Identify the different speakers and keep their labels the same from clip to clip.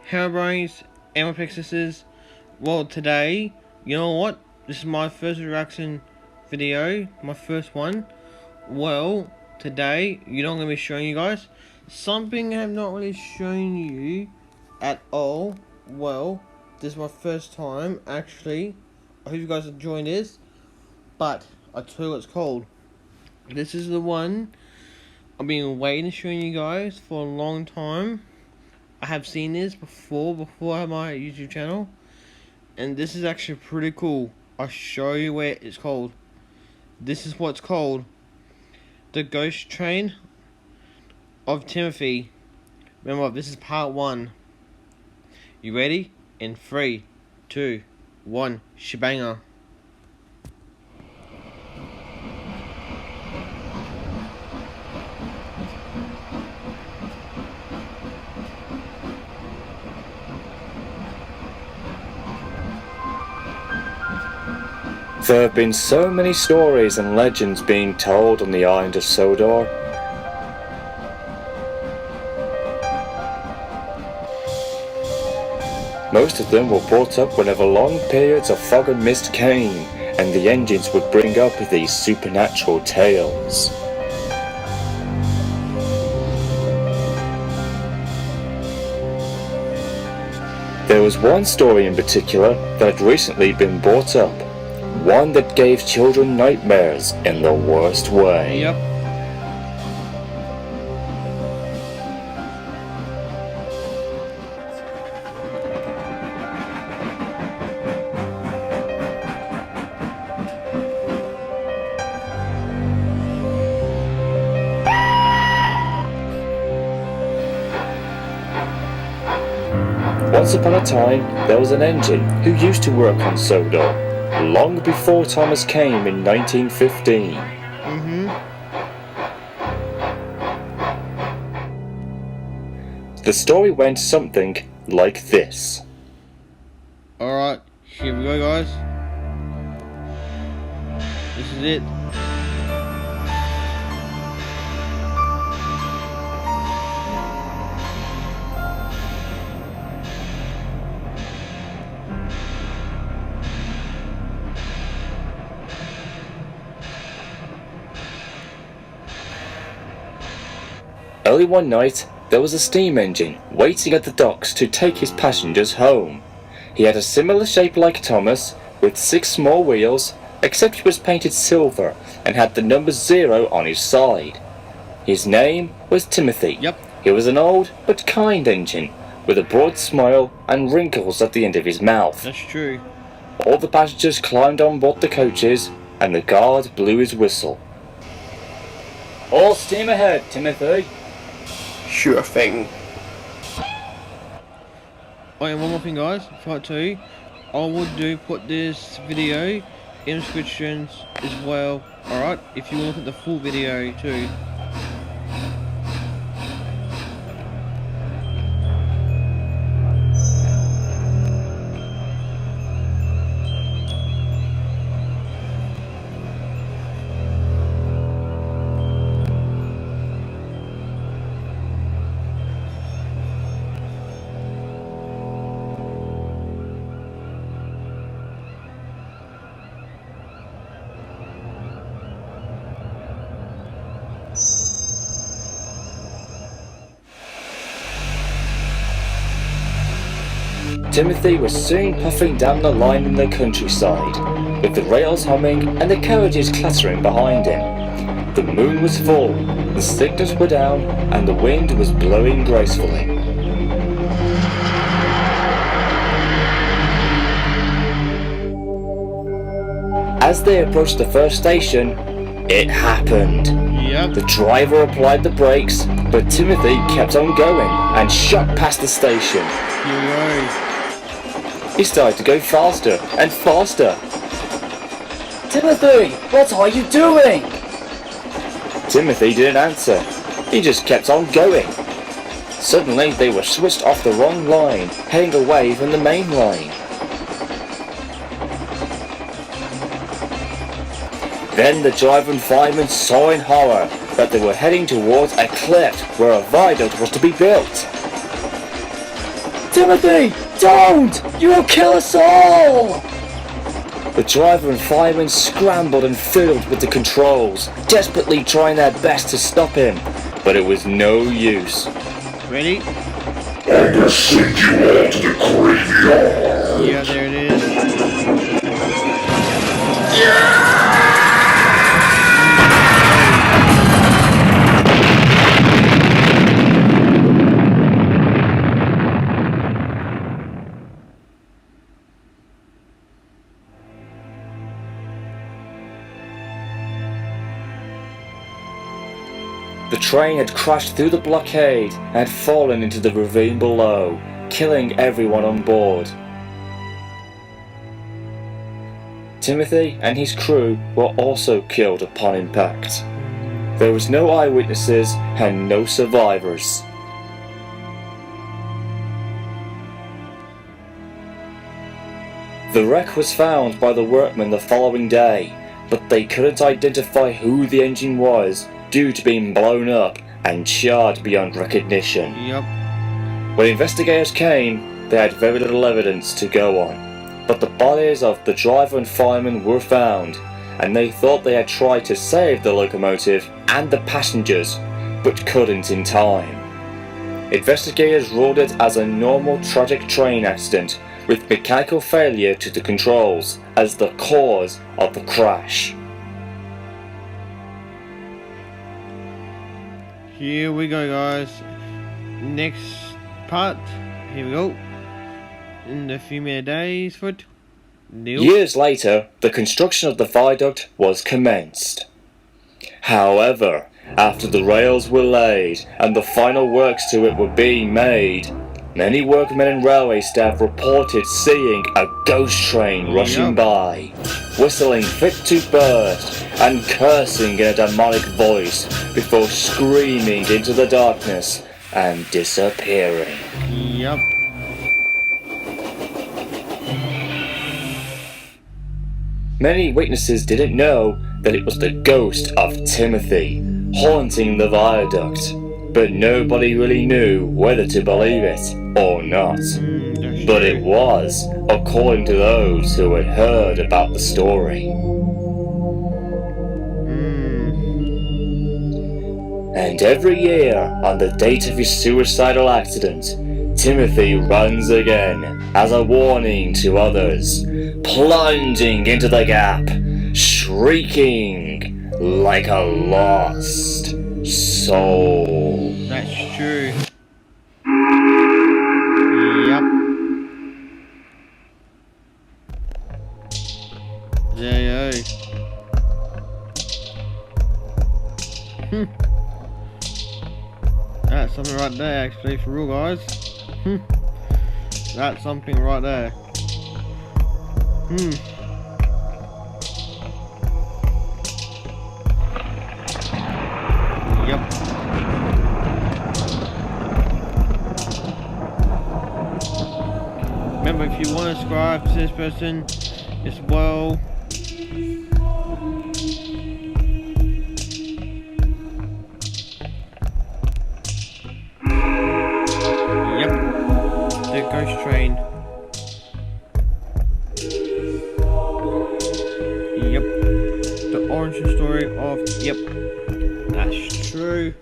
Speaker 1: Hellbrains, Amapexes. Well, today, you know what? This is my first reaction video, my first one. Well, today, you know I'm going to be showing you guys something I have not really shown you at all. Well, this is my first time, actually. I hope you guys enjoying this. But, I'll tell you what it's called. This is the one I've been waiting to show you guys for a long time. I have seen this before I had my YouTube channel, and this is actually pretty cool. I'll show you what it's called. This is what it's called: The Ghost Train of Timothy. Remember, this is part 1. You ready? In 3, 2, 1, shebanger.
Speaker 2: There have been so many stories and legends being told on the island of Sodor. Most of them were brought up whenever long periods of fog and mist came, and the engines would bring up these supernatural tales. There was one story in particular that had recently been brought up. One that gave children nightmares in the worst way.
Speaker 1: Yep.
Speaker 2: Once upon a time, there was an engine who used to work on Sodor, long before Thomas came in 1915. The story went something like this.
Speaker 1: Alright, here we go, guys. This is it.
Speaker 2: Early one night, there was a steam engine waiting at the docks to take his passengers home. He had a similar shape like Thomas, with 6 small wheels, except he was painted silver and had the number 0 on his side. His name was Timothy.
Speaker 1: Yep.
Speaker 2: He was an old but kind engine, with a broad smile and wrinkles at the end of his mouth.
Speaker 1: That's true.
Speaker 2: All the passengers climbed on board the coaches, and the guard blew his whistle. "All steam ahead, Timothy."
Speaker 3: Sure thing.
Speaker 1: Oh, and one more thing, guys, before I tell you, I would put this video in descriptions as well. Alright, if you want to look at the full video too.
Speaker 2: Timothy was soon puffing down the line in the countryside, with the rails humming and the carriages clattering behind him. The moon was full, the signals were down, and the wind was blowing gracefully. As they approached the first station, it happened.
Speaker 1: Yep.
Speaker 2: The driver applied the brakes, but Timothy kept on going and shot past the station.
Speaker 1: Here we go.
Speaker 2: He started to go faster and faster.
Speaker 4: "Timothy, what are you doing?"
Speaker 2: Timothy didn't answer. He just kept on going. Suddenly, they were switched off the wrong line, heading away from the main line. Then the driver and fireman saw in horror that they were heading towards a cliff where a viaduct was to be built.
Speaker 4: Timothy! Don't! You will kill us all!
Speaker 2: The driver and fireman scrambled and fiddled with the controls, desperately trying their best to stop him, but it was no use.
Speaker 1: Ready?
Speaker 5: I'm gonna send you all to the graveyard.
Speaker 1: Yeah, there it is.
Speaker 2: The train had crashed through the blockade and had fallen into the ravine below, killing everyone on board. Timothy and his crew were also killed upon impact. There was no eyewitnesses and no survivors. The wreck was found by the workmen the following day, but they couldn't identify who the engine was due to being blown up and charred beyond recognition.
Speaker 1: Yep.
Speaker 2: When investigators came, they had very little evidence to go on, but the bodies of the driver and fireman were found, and they thought they had tried to save the locomotive and the passengers, but couldn't in time. Investigators ruled it as a normal tragic train accident with mechanical failure to the controls as the cause of the crash.
Speaker 1: Here we go, guys. Next part. Here we go. In a few more days for it.
Speaker 2: Years later, the construction of the viaduct was commenced. However, after the rails were laid and the final works to it were being made, many workmen and railway staff reported seeing a ghost train rushing by, whistling fit to burst and cursing in a demonic voice before screaming into the darkness and disappearing.
Speaker 1: Yep.
Speaker 2: Many witnesses didn't know that it was the ghost of Timothy haunting the viaduct, but nobody really knew whether to believe it or not. But it was, according to those who had heard about the story. And every year, on the date of his suicidal accident, Timothy runs again as a warning to others, plunging into the gap, shrieking like a lost soul.
Speaker 1: That's true. Yep. Yeah. That's something right there, actually, for real, guys. That's something right there. Yep. Remember, if you want to subscribe to this person as well, yep, the ghost train. Yep, the origin story of, yep, that's true.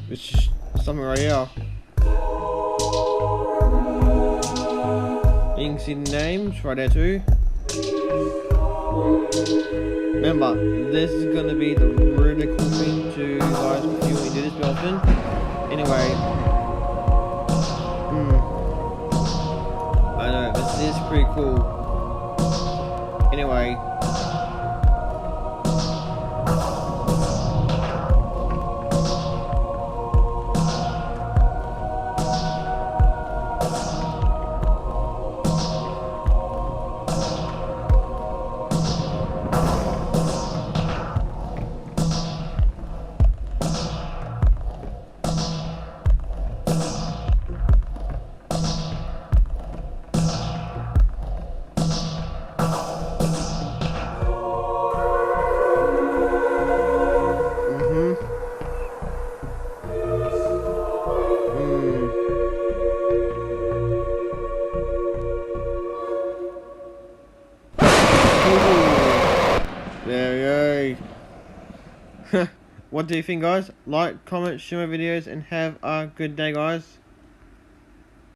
Speaker 1: It's just something right here. You can see the names right there too. Remember, this is gonna be the really cool thing to guys if you want to do this often. Anyway, I know this is pretty cool. Anyway. What do you think, guys? Like, comment, share my videos, and have a good day, guys.